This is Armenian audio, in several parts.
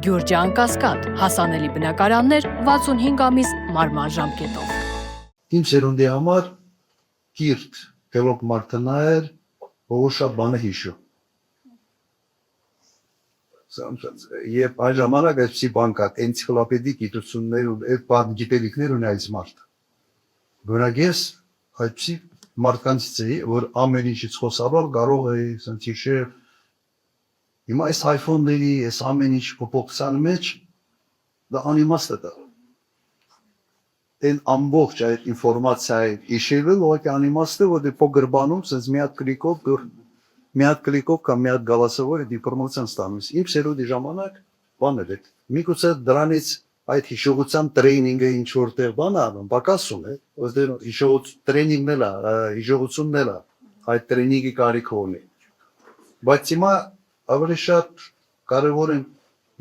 Գյուրջան Կասկադ, հասանելի բնակարաններ 65 ամիս մարման ժամկետով։ Իմ սերունդի համար կիրթ գլոք մարդնայր որ շատ բանը հիշու։ Եվ այն ժամանակ այսպիսի բան կա, էնցիկլոպեդիկ գիտություններ ու այդ բան գիտելիքներ ունի այս մարդ։ Որոնք ես այսպիսի մարդկանցից էի, որ ամեն ինչից խոսալով կարող էի ասենք հիշել։ Հիմա այս iPhone-ների, այս ամեն ինչ փոփոխության մեջ դա անիմաստ է։ Այն ամբողջ այդ ինֆորմացիայի հիշելը ուղղակի անիմաստ է, որ դե փոքրբանում sense մի հատ կլիկով կամ մի հատ գալասովոր այդ ինֆորմացիան ստանում ես։ Իմ սերունդի ժամանակ բան էր այդ։ Միգուցե դրանից այդ հիշողության տրեյնինգը ինչ որտեղ բան անում, պակասում է, ըստ տրեյնինգն էլ է, հիշողությունն էլ է, այդ տրեյնինգի կարիք ունի։ Բայց հիմա ավելի շատ կարևոր են,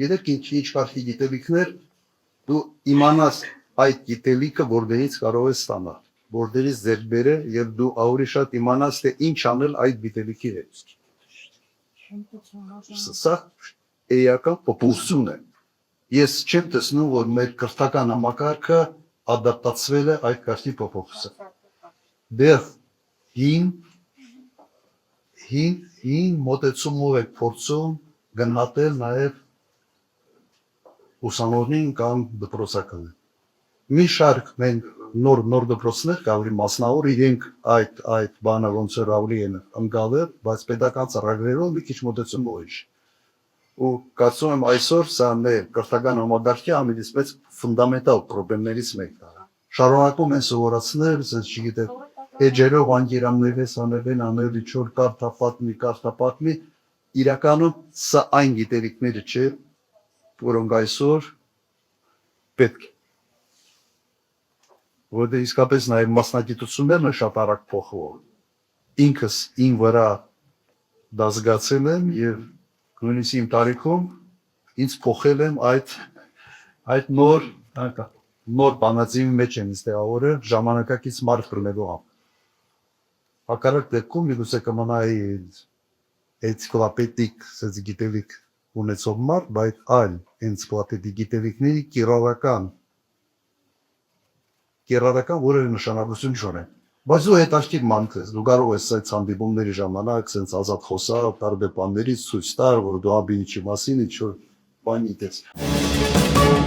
գիտեք ինչ կարքի գիտելիքներ, դու իմանաս այդ գիտելիքը որտեղից կարող ես ստանալ, որտեղից ձեռք բերել եւ դու ավելի շատ իմանաս թե ինչ անել այդ գիտելիքի հետ։ Սա էական փոփոխություն է։ Ես չեմ տեսնում, որ մեր կրթական համակարգը ադապտացվել է այդ կարգի փոփոխությանը։ Դեռ հին մոտեցումով է փորձում գնահատել նաև ուսանողներին կամ դպրոցականներին։ Մի շարք մենք նոր դպրոցներ կա, որի մասնավոր իրենք այդ բանը ոնց որ ավելի են ընկալել, բայց պետական ծրագրերով մի քիչ մոտեցում ուրիշ։ Ու կարծում եմ այսօր սա մեր կրթական համակարգի ամենից մեծ ֆունդամենտալ խնդիրներից մեկն է։ Շարունակում են սովորացնել, ասես չգիտեմ, էջերով անգերաններես անել ինչ-որ կարթապատմի, իրականում սա այն գիտելիքները չէ, որոնք այսօր պետք է։ Որտեղ իսկապես նաև մասնագիտություններն է շատ արագ փոխվում։ Ինքս իմ վրա դա զգացել եմ եւ նույնիսկ իմ տարիքում ինձ փոխել եմ այդ նոր բանաձևի մեջ եմ ստեղավորել ժամանակակից մարդ բռնելու համար։ Հակառակ դեպքում միգուցե կմնայի էնցիկլոպեդիկ գիտելիք ունեցող մարդ, բայց այլ էնցիկլոպեդիկ գիտելիքների կիրառական որևէ նշանակություն չունեն։ Բայց դու հետաքրքիր մանկ ես, դու կարող ես այդ հանդիպումների ժամանակ sense ազատ խոսալ, տարբեր բաներից ցույց տալ, որ դու ամեն ինչի մասին ինչ որ բան գիտես։